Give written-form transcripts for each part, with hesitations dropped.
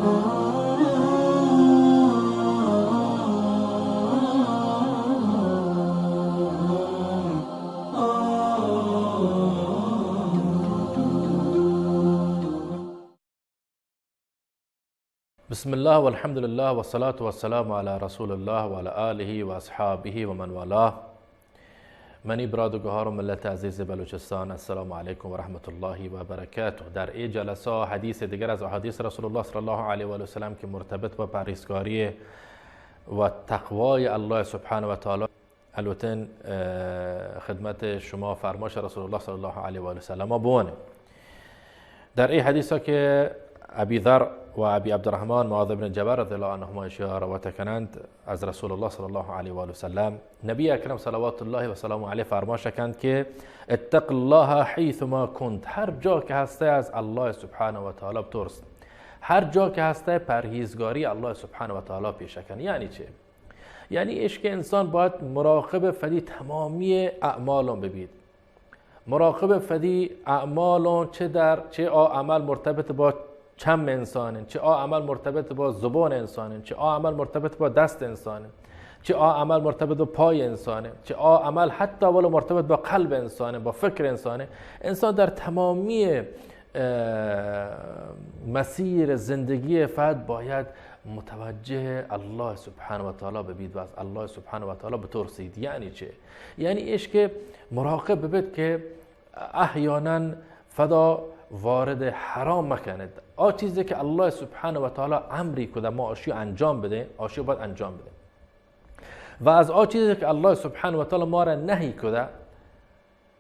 بسم الله والحمد لله والصلاة والسلام على رسول الله و علی آله و اصحابه و من والاه. منی برادرگار و ملت عزیز بلوچستان، السلام علیکم و رحمت الله و برکاته. در این جلسه حدیث دیگر از احادیث رسول الله صلی الله علیه و سلم که مرتبط با پرهیزکاری و تقوای الله سبحانه و تعالی البته خدمت شما فرمایش رسول الله صلی الله علیه و سلم بونه. در این حدیث ها که ابی ذر و ابی عبدالرحمن معاذ بن جبل رضی الله عنهما روایت کنند از رسول الله صلی الله علیه و سلم، نبی اکرم صلوات الله و سلامه علیه فرمایش کردند که اتق الله حیث ما کنت، هر جا که هسته از الله سبحانه و تعالی بترس، هر جا که هسته پرهیزگاری الله سبحانه و تعالی پیش کن. یعنی چه؟ یعنی ایش که انسان باید مراقب فدی تمامی اعمالون ببید، مراقب فدی اعمالون چه عمل مرتبط با چم انسانه، چه عمل مرتبط با زبان انسانه، چه عمل مرتبط با دست انسانه، چه عمل مرتبط با پای انسانه، چه عمل حتی ولو مرتبط با قلب انسانه، با فکر انسانه. انسان در تمامی مسیر زندگی فرد باید متوجه الله سبحانه و تعالی ببید و از الله سبحانه و تعالی بترسید. یعنی چه؟ یعنی ایش که مراقب ببید که احیانا فدا وارد حرام مکند. چیزی که الله سبحانه و تعالی امری کده ما آشی انجام بده، آشی باید انجام بده. و از چیزی که الله سبحانه و تعالی ما را نهی کده،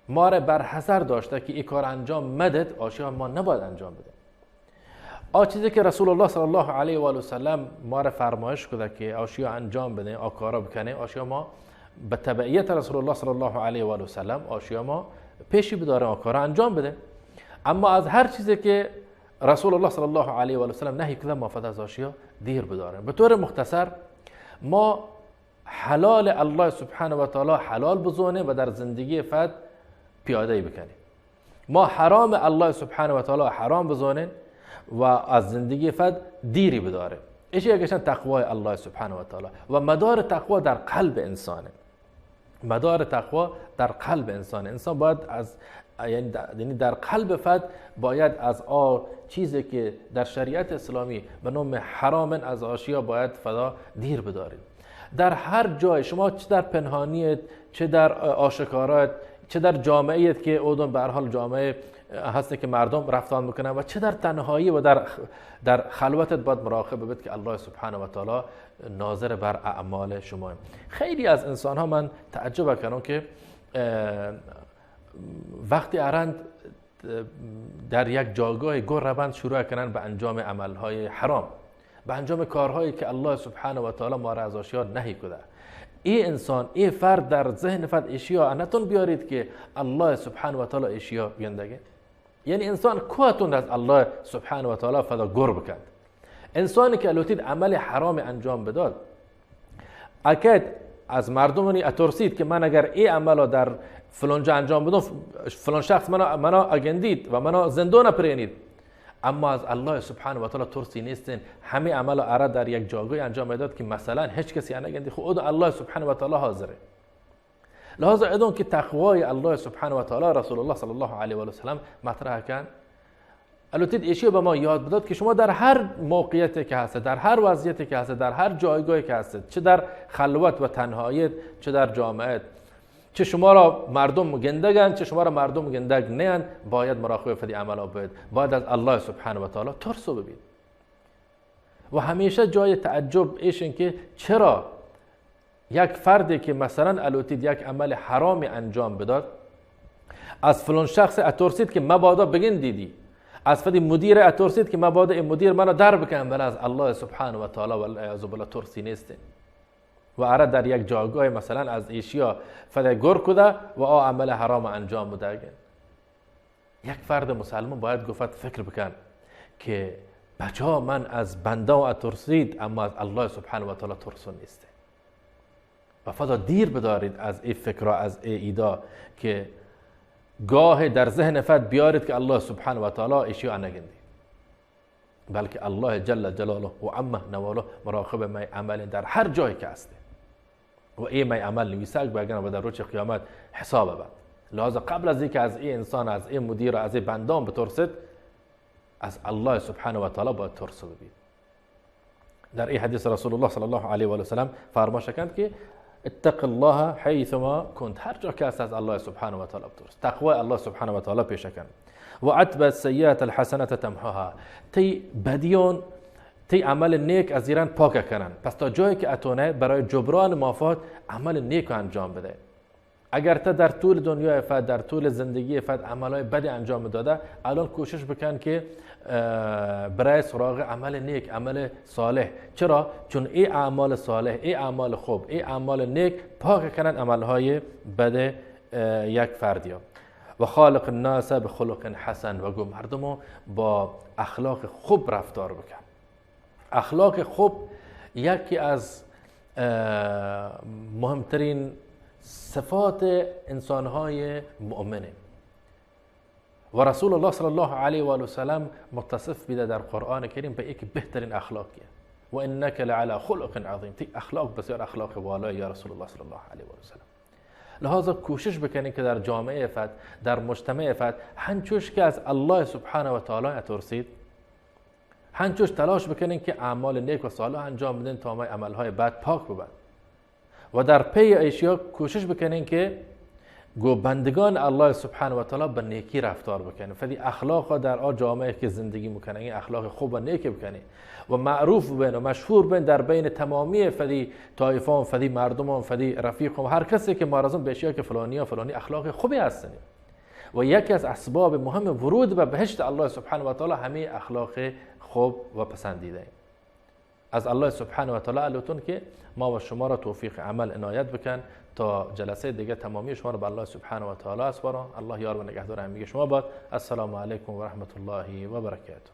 ما را برحذر داشته که این کار انجام مدد، آشی ما نباید انجام بده. چیزی که رسول الله صلی الله علیه و آله سلم ما را فرمایش کده که آشی انجام بده، کارا بکنه، آشی ما به تبعیت رسول الله صلی الله علیه و آله سلم آشی ما پیشی بداره، کارا انجام بده. اما از هر چیزی که رسول الله صلی الله علیه و آله سلم نهی کده ما فد از آشیا دیر بداریم. به طور مختصر ما حلال الله سبحانه و تعالی حلال بزونه و در زندگی فد پیاده بکنیم، ما حرام الله سبحانه و تعالی حرام بزونه و از زندگی فد دیری بداره. ایش یکیشن تقوای الله سبحانه و تعالی و مدار تقوا در قلب انسانه. مدار تقوا در قلب انسان باید از یعنی در قلب فرد باید از چیزی که در شریعت اسلامی به نام حرام از آشیا باید فدا دیر بدارید. در هر جای شما، چه در پنهانیت، چه در آشکارات، چه در جامعیت که اودون به هر حال جامعه هسته که مردم رفتار میکنن، و چه در تنهایی و در خلوتت باید مراقب بید که الله سبحانه و تعالی ناظر بر اعمال شما. خیلی از انسان ها من تعجب کردم که وقتی ارند در یک جایگاه گر روند شروع کنن به انجام عملهای حرام، به انجام کارهایی که الله سبحانه و تعالی ما را از آشیا نهی کده. این انسان، این فرد در ذهن فرد اشیا نتون بیارید که الله سبحانه و تعالی اشیا بیندگه. یعنی انسان کوتون از الله سبحانه و تعالی فدا گر بکند. انسانی که الوتید عمل حرام انجام بداد، اکید از مردمانی اترسید که من اگر این عمل در فلان جا انجام بدم فلان شخص منو اگندید و منو زندان نپرینید. اما از الله سبحانه و تعالی ترسی نیستین، همه عمل اره در یک جایگاه انجام میداد که مثلا هیچ کسی نگندید، خود الله سبحانه و تعالی حاضره. لحاظ ادون که تقوای الله سبحانه و تعالی رسول الله صلی الله علیه و سلم مطرح کن، البته ایشی به ما یاد بداد که شما در هر موقعیتی که هستید، در هر وضعیتی که هستید، در هر جایگاهی که هستید، چه در خلوت و تنهاییت، چه در جامعه، چه شما را مردم گندگن، چه شما را مردم گندگ نیند، باید مراقب فدی عمل بید، باید از الله سبحانه و تعالی ترسو ببید. و همیشه جای تعجب ایشن که چرا یک فردی که مثلا الوتید یک عمل حرامی انجام بداد، از فلان شخص اترسید که مبادا بگن دیدی، از فدی مدیر اترسید که مبادا این مدیر منو در بکن، بل از الله سبحانه و تعالی والعیاذ بالله ترسی نیست و اره در یک جایگاه مثلا از ایشیا فدا گر کده و عمل حرام انجام بده. یک فرد مسلمان باید گفت فکر بکن که بچا من از بنده و اترسید، اما از الله سبحانه و تعالی ترسون نیسته. و فدا دیر بدارید از این فکر، از این ایدا که گاه در ذهن فرد بیارید که الله سبحانه و تعالی ایشیا نگندی. بلکه الله جل جلاله و عمه نواله مراقب می عمل در هر جایی که هسته و این می عمل نویسه بگن و در روز قیامت حساب بد. لذا قبل از اینکه از این انسان، از این مدیر، از این بندان بترسید، از الله سبحانه و تعالی باید ترس ببید. در این حدیث رسول الله صلی الله علیه و آله و سلم فرمایش کردند که اتق الله حیثما کنت، هر جا که هست از الله سبحانه و تعالی بترس، تقوی الله سبحانه و تعالی پیشه کن. و اتبع السیئات الحسنه تمحوها، تی بدیون تی عمل نیک از ایران پاک کنن، پس تا جایی که اتونه برای جبران مافات عمل نیک انجام بده. اگر تا در طول دنیای فت، در طول زندگی فت عملهای بدی انجام داده، الان کوشش بکن که برای سراغ عمل نیک، عمل صالح. چرا؟ چون این اعمال صالح، این اعمال خوب، این اعمال نیک پاک کنند عملهای بد یک فردی. و خالق الناس بخلق حسن، و گو مردمو با اخلاق خوب رفتار بکن. اخلاق خوب یکی از مهمترین صفات انسانهای مؤمنه و رسول الله صلی الله علیه و آله و سلم متصف بیده در قرآن کریم به یک بهترین اخلاقیه. و انک لعلی خلق عظیم، تی اخلاق بسیار اخلاق والای یا رسول الله صلی الله علیه و آله و سلم. لذا کوشش بکنید که در جامعه فت، در مجتمع فت، هنچوش که از الله سبحانه و تعالی اترسید، هنچوش تلاش بکنید که اعمال نیک و صالح انجام بدین تا ما عملهای بد پاک بود. و در پی اشیا کوشش بکنین که گو بندگان الله سبحانه و تعالی به نیکی رفتار بکنین. فدی اخلاق در آ جامعه که زندگی میکنن این اخلاق خوب و نیک بکنین و معروف بین و مشهور بین در بین تمامی فدی طایفان، فدی مردمان، فدی رفیقان، هر کسی که مارزون به اشیا که فلانی و فلانی اخلاق خوبی هستن. و یکی از اسباب مهم ورود به بهشت الله سبحانه و تعالی همه اخلاق خوب و پسندیده. از الله سبحانه و تعالی لطفاً که ما و شما را توفیق عمل عنایت بکن تا جلسه دیگه تمامی شما را به الله سبحانه و تعالی اسپارم. الله یار و نگهدار همه شما باد. السلام علیکم و رحمت الله و برکاته.